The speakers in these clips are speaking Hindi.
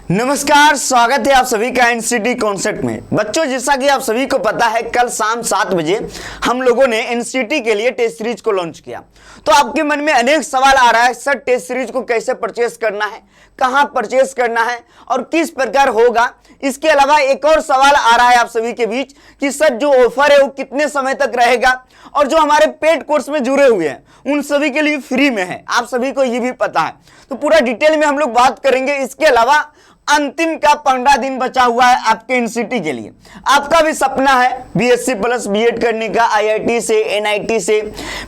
नमस्कार, स्वागत है आप सभी का एनसीटी कॉन्सेप्ट में। बच्चों, जैसा कि आप सभी को पता है, कल शाम 7 बजे हम लोगों ने एनसीटी के लिए टेस्ट सीरीज को लॉन्च किया। तो आपके मन में अनेक सवाल आ रहा है, सर टेस्ट सीरीज को कैसे परचेस करना है, कहां परचेस करना है और किस प्रकार होगा। इसके अलावा एक और सवाल आ रहा है आप सभी के बीच कि सर जो ऑफर है वो कितने समय तक रहेगा और जो हमारे पेड कोर्स में जुड़े हुए हैं उन सभी के लिए फ्री में है। आप सभी को ये भी पता है, तो पूरा डिटेल में हम लोग बात करेंगे। इसके अलावा अंतिम का 15 दिन बचा हुआ है आपके एनसीटी के लिए। आपका भी सपना है बीएससी प्लस बीएड करने का, आईआईटी से, एनआईटी से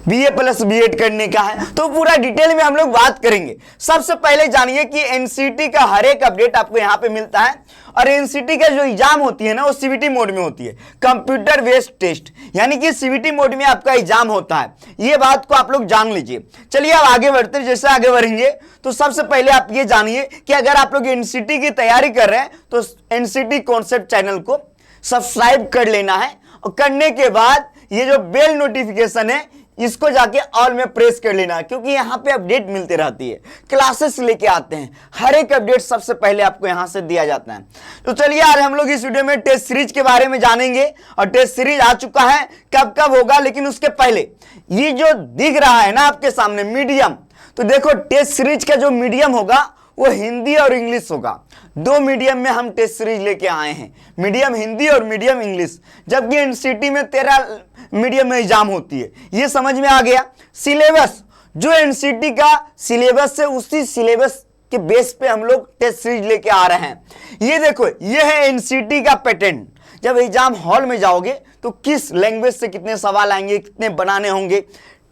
बीए प्लस बीएड करने का है, तो पूरा डिटेल में हम लोग बात करेंगे। सबसे पहले जानिए कि एनसीटी का हर एक अपडेट आपको यहाँ पे मिलता है और एनसीटी का जो एग्जाम होती है ना वो सीबीटी मोड में होती है, कंप्यूटर बेस्ड टेस्ट, यानी कि सीबीटी मोड में आपका एग्जाम होता है। ये बात को आप लोग जान लीजिए। चलिए अब आगे बढ़ते हैं। जैसे आगे बढ़ेंगे तो सबसे पहले आप ये जानिए कि अगर आप लोग एनसीटी की तैयारी कर रहे हैं तो एनसीटी कॉन्सेप्ट चैनल को सब्सक्राइब कर लेना है और करने के बाद ये जो बेल नोटिफिकेशन है इसको जाके ऑल में प्रेस कर लेना है, क्योंकि यहाँ पे अपडेट मिलती रहती है, क्लासेस लेके आते हैं, हर एक अपडेट सबसे पहले आपको यहाँ से दिया जाता है। तो चलिए आज हम लोग इस वीडियो में टेस्ट सीरीज के बारे में जानेंगे और टेस्ट सीरीज आ चुका है, कब कब होगा। लेकिन उसके पहले ये जो दिख रहा है ना आपके सामने मीडियम, तो देखो टेस्ट सीरीज का जो मीडियम होगा वो हिंदी और इंग्लिश होगा। दो मीडियम में हम टेस्ट सीरीज लेके आए हैं, मीडियम हिंदी और मीडियम इंग्लिश, जबकि एनसीटी में 13 मीडियम में एग्जाम होती है। ये समझ में आ गया। सिलेबस जो एनसीटी का सिलेबस है उसी सिलेबस के बेस पे हम लोग टेस्ट सीरीज लेके आ रहे हैं। ये देखो, ये है एनसीटी का पैटर्न। जब एग्जाम हॉल में जाओगे तो किस लैंग्वेज से कितने सवाल आएंगे, कितने बनाने होंगे,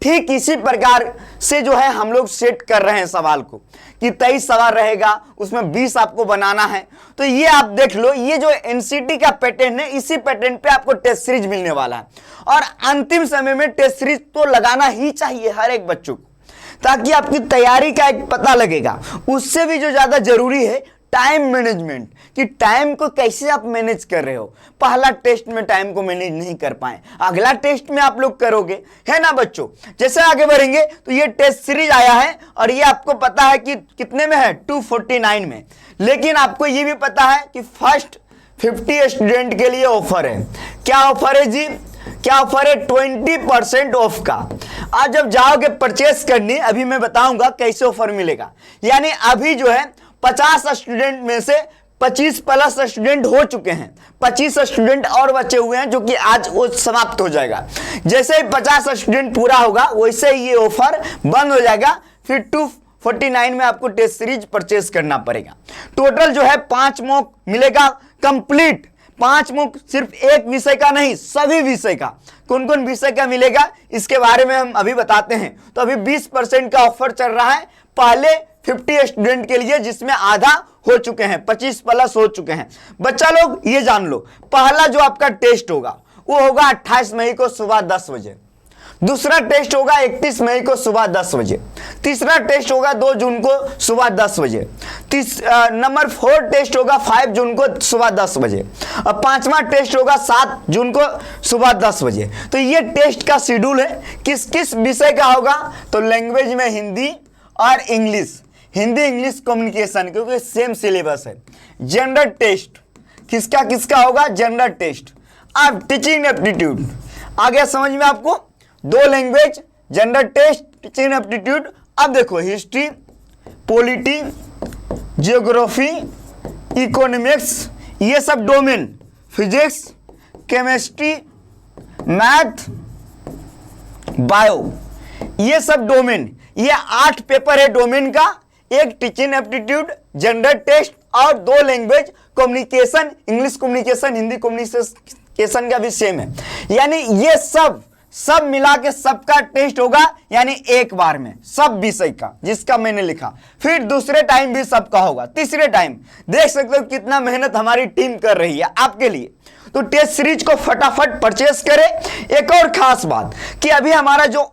ठीक इसी प्रकार से जो है हम लोग सेट कर रहे हैं सवाल को कि 23 सवाल रहेगा, उसमें 20 आपको बनाना है। तो ये आप देख लो, ये जो एनसीटी का पैटर्न है इसी पैटर्न पे आपको टेस्ट सीरीज मिलने वाला है। और अंतिम समय में टेस्ट सीरीज तो लगाना ही चाहिए हर एक बच्चों को, ताकि आपकी तैयारी का एक पता लगेगा। उससे भी जो ज्यादा जरूरी है टाइम मैनेजमेंट, कि टाइम को कैसे आप मैनेज कर रहे हो। पहला टेस्ट में टाइम को मैनेज नहीं कर पाए, अगला टेस्ट में आप लोग करोगे, है ना बच्चों। जैसे आगे बढ़ेंगे तो ये टेस्ट सीरीज आया है और ये आपको पता है कि कितने में है, 249 में। लेकिन आपको ये भी पता है कि फर्स्ट 50 स्टूडेंट के लिए ऑफर है। क्या ऑफर है जी? क्या ऑफर है? 20% ऑफ का। आज जब जाओगे परचेस करने, अभी मैं बताऊंगा कैसे ऑफर मिलेगा। यानी अभी जो है 50 स्टूडेंट में से 25 प्लस स्टूडेंट हो चुके हैं, 25 स्टूडेंट और बचे हुए हैं जो कि आज वो समाप्त हो जाएगा। जैसे ही 50 स्टूडेंट पूरा होगा वैसे ही ये ऑफर बंद हो जाएगा। फिर 249 में आपको टेस्ट सीरीज परचेस करना पड़ेगा। टोटल जो है 5 मॉक मिलेगा कंप्लीट। 5 मॉक सिर्फ एक विषय का नहीं, सभी विषय का। कौन कौन विषय का मिलेगा इसके बारे में हम अभी बताते हैं। तो अभी 20% का ऑफर चल रहा है पहले 50 स्टूडेंट के लिए, जिसमें आधा हो चुके हैं, 25 प्लस हो चुके हैं। बच्चा लोग ये जान लो, पहला जो आपका टेस्ट होगा वो होगा 28 मई को सुबह 10 बजे। दूसरा टेस्ट होगा 31 मई को सुबह 10 बजे। तीसरा टेस्ट होगा 2 जून को सुबह 10 बजे। नंबर 4 टेस्ट होगा 5 जून को सुबह 10 बजे। और 5वां टेस्ट होगा 7 जून को सुबह 10 बजे। तो ये टेस्ट का शेड्यूल है। किस किस विषय का होगा? तो लैंग्वेज में हिंदी और इंग्लिश, हिंदी इंग्लिश कम्युनिकेशन, क्योंकि सेम सिलेबस है। जनरल टेस्ट किसका किसका होगा? General test. अब टीचिंग एप्टीट्यूड आ गया समझ में आपको। 2 language, general test, teaching aptitude. अब देखो हिस्ट्री, पॉलिटी, जियोग्राफी, इकोनॉमिक्स, ये सब domain, physics, chemistry, math, bio, ये सब डोमेन। ये 8 पेपर है डोमेन का, एक टीचिंग एप्टीट्यूड, जनरल टेस्ट और 2 language communication, English communication, Hindi communication का भी सेम है। यानी ये सब मिला के सबका टेस्ट होगा, यानी एक बार में सब विषय का जिसका मैंने लिखा। फिर दूसरे टाइम भी सबका होगा, तीसरे टाइम। देख सकते हो कितना मेहनत हमारी टीम कर रही है आपके लिए। तो टेस्ट सीरीज को फटाफट परचेस करें। एक और खास बात कि अभी हमारा जो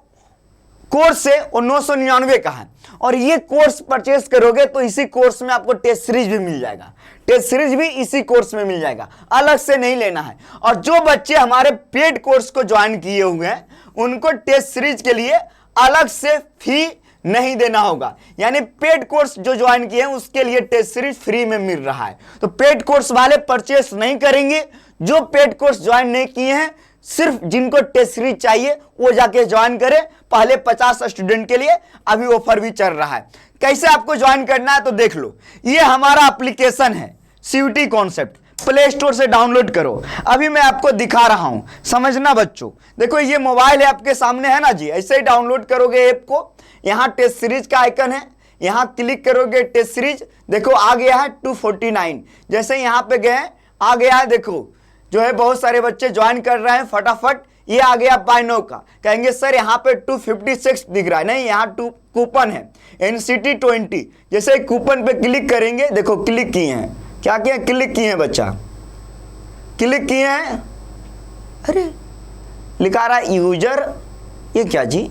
कोर्स है वो 999 का है और ये कोर्स परचेस करोगे तो इसी कोर्स में आपको टेस्ट सीरीज भी मिल जाएगा। टेस्ट सीरीज भी इसी कोर्स में मिल जाएगा, अलग से नहीं लेना है। और जो बच्चे हमारे पेड कोर्स को ज्वाइन किए हुए हैं उनको टेस्ट सीरीज के लिए अलग से फी नहीं देना होगा। यानी पेड कोर्स जो ज्वाइन किए हैं उसके लिए टेस्ट सीरीज फ्री में मिल रहा है। तो पेड कोर्स वाले परचेस नहीं करेंगे, जो पेड कोर्स ज्वाइन नहीं किए हैं, सिर्फ जिनको टेस्ट सीरीज चाहिए वो जाके ज्वाइन करें। पहले 50 स्टूडेंट के लिए अभी ऑफर भी चल रहा है। कैसे आपको ज्वाइन करना है तो देख लो, ये हमारा एप्लीकेशन है सीयूटी कॉन्सेप्ट, प्ले स्टोर से डाउनलोड करो। अभी मैं आपको दिखा रहा हूं, समझना बच्चों। देखो ये मोबाइल है आपके सामने है ना जी, ऐसे ही डाउनलोड करोगे ऐप को। यहां टेस्ट सीरीज का आइकन है, यहां क्लिक करोगे टेस्ट सीरीज, देखो आ गया है 249। जैसे यहां पे गए आ गया है, देखो जो है बहुत सारे बच्चे ज्वाइन कर रहे हैं फटाफट। ये आ गया बाय नाउ का। कहेंगे सर यहाँ पे 256 दिख रहा है, नहीं यहाँ कूपन है NCT 20। जैसे कूपन पे क्लिक करेंगे, देखो क्लिक किए हैं, क्या किया, क्लिक किए हैं बच्चा, क्लिक किए हैं। अरे लिखा रहा है यूजर, ये क्या जी,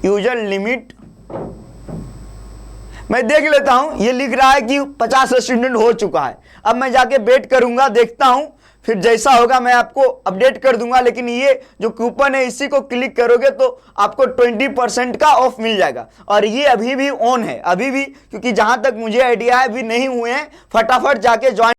यूजर लिमिट। मैं देख लेता हूं, ये लिख रहा है कि 50 स्टूडेंट हो चुका है। अब मैं जाके वेट करूंगा, देखता हूं, फिर जैसा होगा मैं आपको अपडेट कर दूंगा। लेकिन ये जो कूपन है इसी को क्लिक करोगे तो आपको 20% का ऑफ मिल जाएगा। और ये अभी भी ऑन है, अभी भी, क्योंकि जहां तक मुझे आइडिया है अभी नहीं हुए हैं। फटाफट जाके ज्वाइन,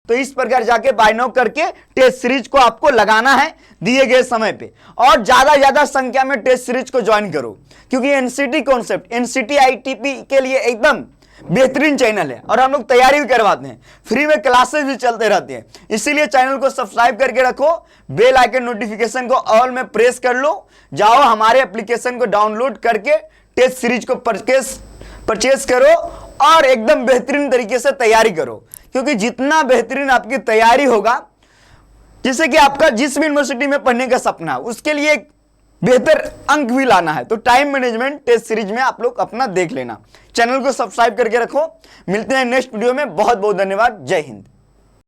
तो इस प्रकार जाके बाय नाउ करके टेस्ट सीरीज को आपको लगाना है दिए गए समय पे। और ज्यादा संख्या में टेस्ट सीरीज को ज्वाइन करो, क्योंकि एनसीटी कॉन्सेप्ट NCT ITP के लिए एकदम बेहतरीन चैनल है। और हम लोग तैयारी भी करवाते हैं, फ्री में क्लासेस भी चलते रहते हैं। इसीलिए चैनल को सब्सक्राइब करके रखो, बेल आइकन नोटिफिकेशन को ऑल में प्रेस कर लो। जाओ हमारे एप्लीकेशन को डाउनलोड करके टेस्ट सीरीज को परचेस करो और एकदम बेहतरीन तरीके से तैयारी करो। क्योंकि जितना बेहतरीन आपकी तैयारी होगा, जैसे कि आपका जिस भी यूनिवर्सिटी में पढ़ने का सपना है उसके लिए एक बेहतर अंक भी लाना है, तो टाइम मैनेजमेंट टेस्ट सीरीज में आप लोग अपना देख लेना। चैनल को सब्सक्राइब करके रखो। मिलते हैं नेक्स्ट वीडियो में। बहुत बहुत धन्यवाद। जय हिंद।